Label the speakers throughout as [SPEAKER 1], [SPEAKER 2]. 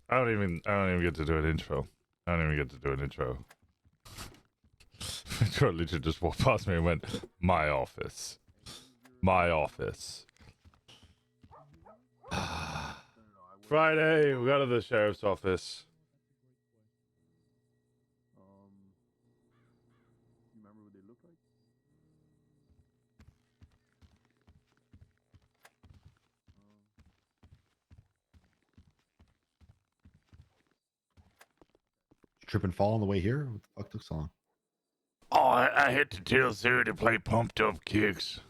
[SPEAKER 1] I don't even get to do an intro. I don't even get to do an intro. Ventura literally just walked past me and went, "My office, my office." Friday, we go to the sheriff's office.
[SPEAKER 2] You remember what they look like?
[SPEAKER 3] Trip and fall on the way here? What the fuck took so long?
[SPEAKER 1] Oh, I had to tell Sarah to play pumped up kicks.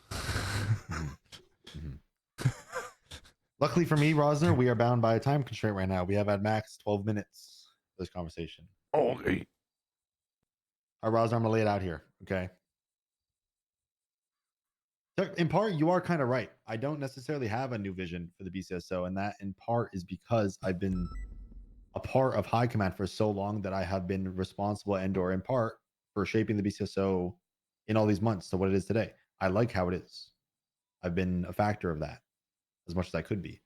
[SPEAKER 3] Luckily for me, Rosner, we are bound by a time constraint right now. We have at max 12 minutes for this conversation.
[SPEAKER 1] Okay.
[SPEAKER 3] All right, Rosner, I'm gonna lay it out here. Okay. So in part, you are kind of right. I don't necessarily have a new vision for the BCSO, and that in part is because I've been a part of high command for so long that I have been responsible and or in part for shaping the BCSO in all these months to what it is today. I like how it is. I've been a factor of that as much as I could be.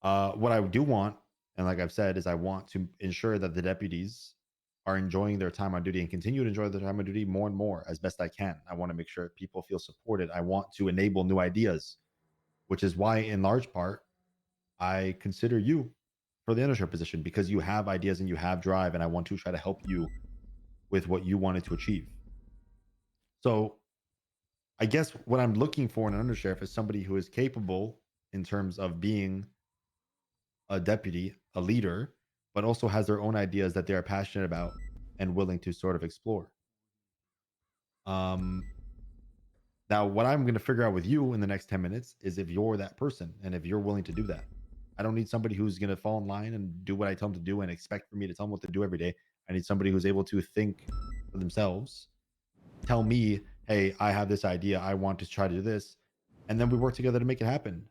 [SPEAKER 3] What I do want, and like I've said, is I want to ensure that the deputies are enjoying their time on duty and continue to enjoy their time on duty more and more as best I can. I want to make sure people feel supported. I want to enable new ideas, which is why, in large part, I consider you for the Undersheriff position because you have ideas and you have drive, and I want to try to help you with what you wanted to achieve. So, I guess what I'm looking for in an Undersheriff is somebody who is capable in terms of being a deputy, a leader, but also has their own ideas that they are passionate about and willing to sort of explore. Now, what I'm going to figure out with you in the next 10 minutes is if you're that person and if you're willing to do that. I don't need somebody who's going to fall in line and do what I tell them to do and expect for me to tell them what to do every day. I need somebody who's able to think for themselves, tell me, hey, I have this idea. I want to try to do this. And then we work together to make it happen.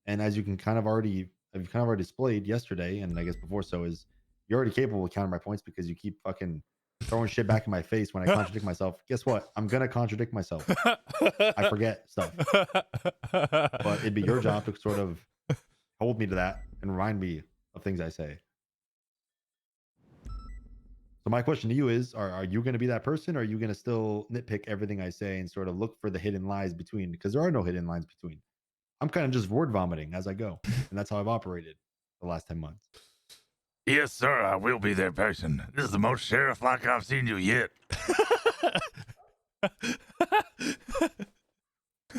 [SPEAKER 3] And as you can kind of already, I've kind of already displayed yesterday, and I guess before so, is you're already capable of counting my points because you keep fucking throwing shit back in my face when I contradict myself. Guess what? I'm going to contradict myself. I forget stuff. But it'd be your job to sort of hold me to that and remind me of things I say. So my question to you is, are you going to be that person, or are you going to still nitpick everything I say and sort of look for the hidden lies between? Because there are no hidden lines between. I'm kind of just word vomiting as I go. And that's how I've operated the last 10 months.
[SPEAKER 1] Yes, sir, I will be that person. This is the most sheriff-like I've seen you yet.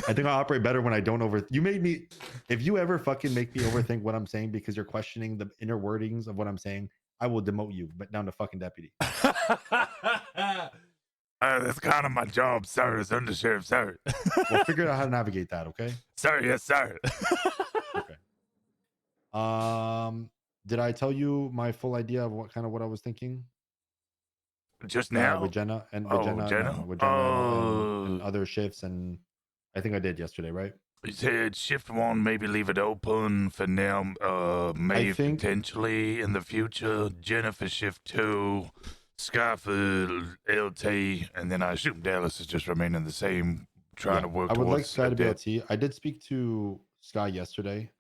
[SPEAKER 3] I think I operate better when I don't you made me, if you ever fucking make me overthink what I'm saying because you're questioning the inner wordings of what I'm saying, I will demote you, but down to fucking deputy.
[SPEAKER 1] That's kind of my job, sir, as Undersheriff, sir.
[SPEAKER 3] We'll figure out how to navigate that, okay?
[SPEAKER 1] Sir, yes, sir.
[SPEAKER 3] Okay. Did I tell you my full idea of what I was thinking?
[SPEAKER 1] Just now?
[SPEAKER 3] With Jenna and
[SPEAKER 1] Oh,
[SPEAKER 3] with Jenna,
[SPEAKER 1] Jenna?
[SPEAKER 3] No, with Jenna and other shifts, and I think I did yesterday, right?
[SPEAKER 1] You said shift one, maybe leave it open for now, maybe potentially in the future. Jennifer shift two, Sky for LT, and then I assume Dallas is just remaining the same, trying to work
[SPEAKER 3] I would like
[SPEAKER 1] towards
[SPEAKER 3] Sky to be
[SPEAKER 1] that.
[SPEAKER 3] LT. I did speak to Sky yesterday,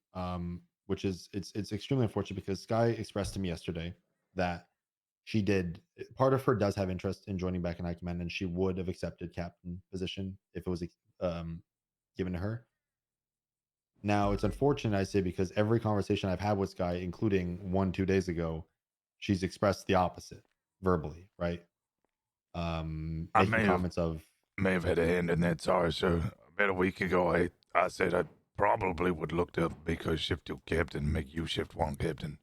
[SPEAKER 3] which is it's extremely unfortunate because Sky expressed to me yesterday that she did part of her does have interest in joining back in high command, and she would have accepted captain position if it was given to her. Now it's unfortunate I say because every conversation I've had with Sky, including 1-2 days ago, she's expressed the opposite verbally, right? Making comments of
[SPEAKER 1] may have had a hand in that. Sorry, sir. About a week ago, I said I probably would look to because shift two captain, make you shift one captain.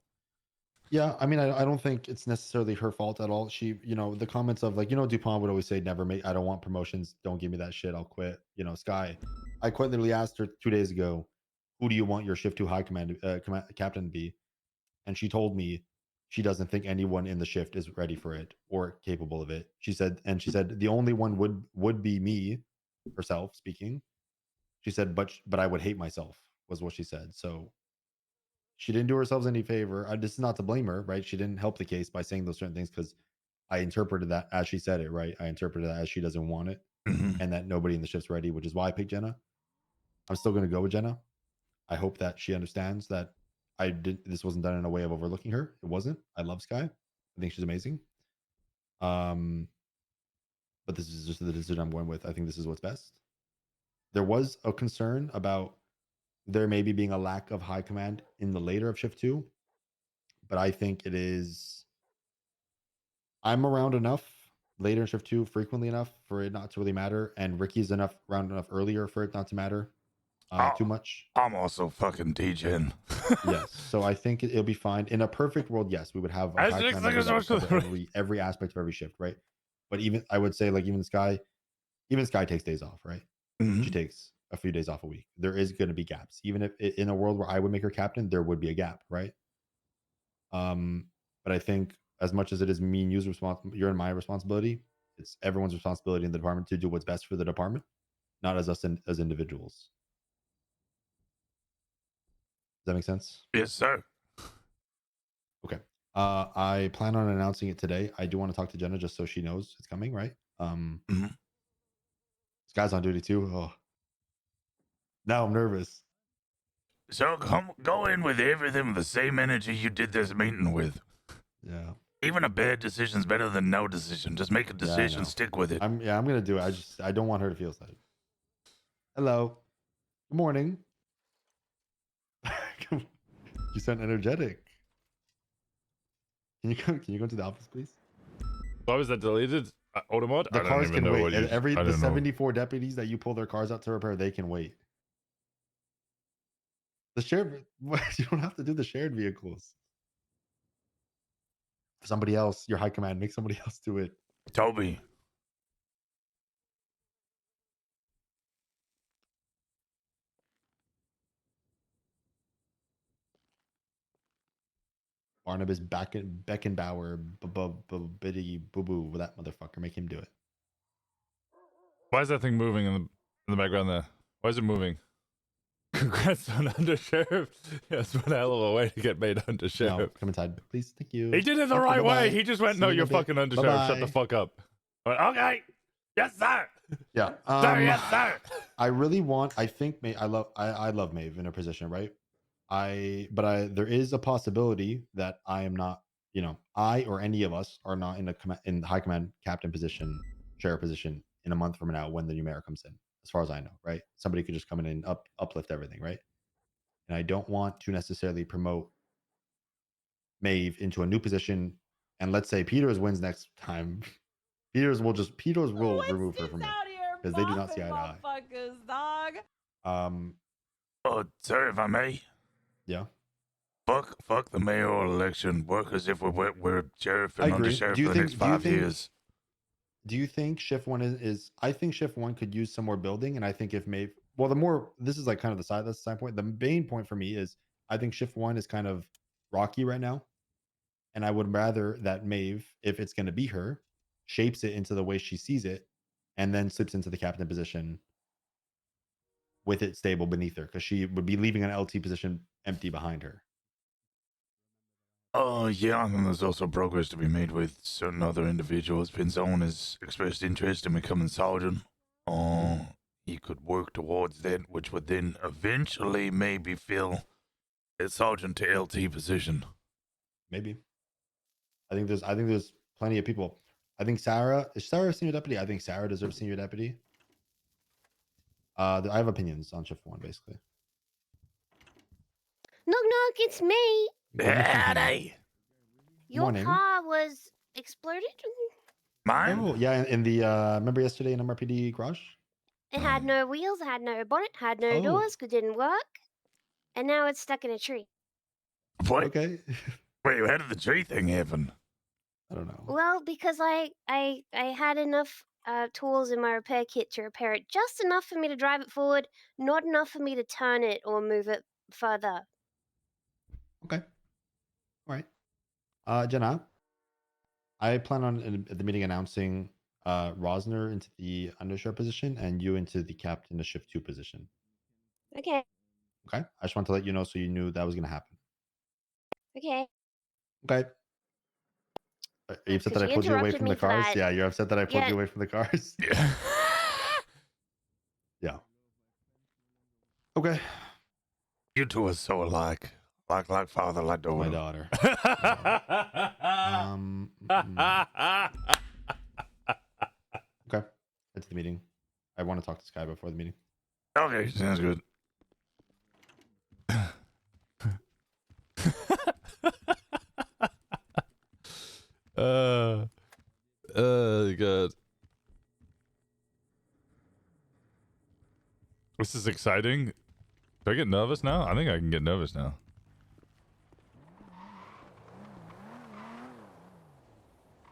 [SPEAKER 3] Yeah, I mean, I don't think it's necessarily her fault at all. She, the comments of like, DuPont would always say, never make, I don't want promotions. Don't give me that shit. I'll quit. Sky, I quite literally asked her 2 days ago, who do you want your shift two high command, captain to be? And she told me she doesn't think anyone in the shift is ready for it or capable of it. She said the only one would be me, herself speaking. She said, but I would hate myself was what she said. So she didn't do herself any favor. This is not to blame her, right? She didn't help the case by saying those certain things because I interpreted that as she said it, right? I interpreted that as she doesn't want it and that nobody in the shift's ready, which is why I picked Jenna. I'm still going to go with Jenna. I hope that she understands that This wasn't done in a way of overlooking her. It wasn't. I love Sky. I think she's amazing. But this is just the decision I'm going with. I think this is what's best. There was a concern about there maybe being a lack of high command in the later of shift 2, but I think it is. I'm around enough later in shift 2 frequently enough for it not to really matter, and Ricky's around enough earlier for it not to matter too much.
[SPEAKER 1] I'm also fucking DJing.
[SPEAKER 3] Yes, so I think it'll be fine. In a perfect world, yes, we would have a high command member that would cover every aspect of every shift, right? But even I would say, like, even Sky takes days off, right?
[SPEAKER 1] Mhm.
[SPEAKER 3] She takes a few days off a week. There is going to be gaps. Even if in a world where I would make her captain, there would be a gap, right? But I think as much as it is me and you're and my responsibility, it's everyone's responsibility in the department to do what's best for the department, not as us as individuals. Does that make sense?
[SPEAKER 1] Yes, sir.
[SPEAKER 3] Okay. I plan on announcing it today. I do want to talk to Jenna just so she knows it's coming, right?
[SPEAKER 1] Mhm.
[SPEAKER 3] This guy's on duty too. Oh, now I'm nervous.
[SPEAKER 1] So go in with everything with the same energy you did this meeting with.
[SPEAKER 3] Yeah.
[SPEAKER 1] Even a bad decision's better than no decision. Just make a decision, stick with it.
[SPEAKER 3] I'm gonna do it. I don't want her to feel sad. Hello. Good morning. You sound energetic. Can you go to the office, please?
[SPEAKER 4] Why was that deleted? Automod?
[SPEAKER 3] The
[SPEAKER 4] I don't
[SPEAKER 3] cars
[SPEAKER 4] even
[SPEAKER 3] can
[SPEAKER 4] know
[SPEAKER 3] wait.
[SPEAKER 4] what you.
[SPEAKER 3] The 74 deputies that you pull their cars out to repair, they can wait. The shared, you don't have to do the shared vehicles. Somebody else, your high command, make somebody else do it.
[SPEAKER 1] Toby.
[SPEAKER 3] Barnabas Beckenbauer, Biddy Boo Boo, that motherfucker, make him do it.
[SPEAKER 4] Why is that thing moving in the background there? Why is it moving? Congrats on Undersheriff. That's one hell of a way to get made Undersheriff.
[SPEAKER 3] No, come inside, please. Thank you.
[SPEAKER 4] He did it the right way. He just went, "No, you're fucking Undersheriff. Shut the fuck up." I went, okay. Yes, sir.
[SPEAKER 3] Yeah.
[SPEAKER 4] Sir, yes, sir.
[SPEAKER 3] I really want. I think I love Maeve in her position, right? There is a possibility that I am not. I or any of us are not in the high command captain position, chair position in a month from now when the new mayor comes in. As far as I know, right? Somebody could just come in and uplift everything, right? And I don't want to necessarily promote Maeve into a new position. And let's say Peters wins next time. Peters will remove her from it because they do not see eye to eye.
[SPEAKER 5] Dog.
[SPEAKER 1] Sir, if I may.
[SPEAKER 3] Yeah.
[SPEAKER 1] Fuck the mayoral election. Work as if we're sheriff and
[SPEAKER 3] I agree.
[SPEAKER 1] undersheriff for the next 5 years.
[SPEAKER 3] Do you think shift one is? I think shift one could use some more building, and I think if Maeve, this is like kind of that's the side point. The main point for me is I think shift one is kind of rocky right now, and I would rather that Maeve, if it's going to be her, shapes it into the way she sees it, and then slips into the captain position with it stable beneath her, because she would be leaving an LT position empty behind her.
[SPEAKER 1] Oh, yeah, and there's also progress to be made with certain other individuals. Pinzone has expressed interest in becoming sergeant. He could work towards that, which would then eventually maybe fill a sergeant to LT position.
[SPEAKER 3] Maybe. I think there's plenty of people. I think Sarah is Sarah a senior deputy. I think Sarah deserves senior deputy. I have opinions on shift one, basically.
[SPEAKER 5] Knock knock, it's me.
[SPEAKER 1] Howdy.
[SPEAKER 5] Your
[SPEAKER 3] Morning.
[SPEAKER 5] car was exploded.
[SPEAKER 1] Mine?
[SPEAKER 3] Oh yeah, in the remember yesterday in MRPD garage?
[SPEAKER 5] It had no wheels, it had no bonnet, had no doors, it didn't work, and now it's stuck in a tree.
[SPEAKER 1] What?
[SPEAKER 3] Okay.
[SPEAKER 1] Wait, how did the tree thing happen?
[SPEAKER 3] I don't know.
[SPEAKER 5] Well, because I had enough tools in my repair kit to repair it, just enough for me to drive it forward, not enough for me to turn it or move it further.
[SPEAKER 3] Okay. All right. Jenna, I plan on at the meeting announcing Rosner into the undersheriff position and you into the captain of shift 2 position.
[SPEAKER 5] Okay.
[SPEAKER 3] Okay. I just want to let you know so you knew that was going to happen.
[SPEAKER 5] Okay.
[SPEAKER 3] Okay. Are you upset that I pulled you away from the cars? Yeah, you're upset that I pulled you away from the cars?
[SPEAKER 1] Yeah.
[SPEAKER 3] Yeah. Okay.
[SPEAKER 1] You two are so alike. Like father, like
[SPEAKER 3] My
[SPEAKER 1] daughter.
[SPEAKER 3] daughter. Okay. Head to the meeting. I want to talk to Sky before the meeting.
[SPEAKER 1] Okay, sounds good.
[SPEAKER 4] God. This is exciting. Do I get nervous now? I think I can get nervous now.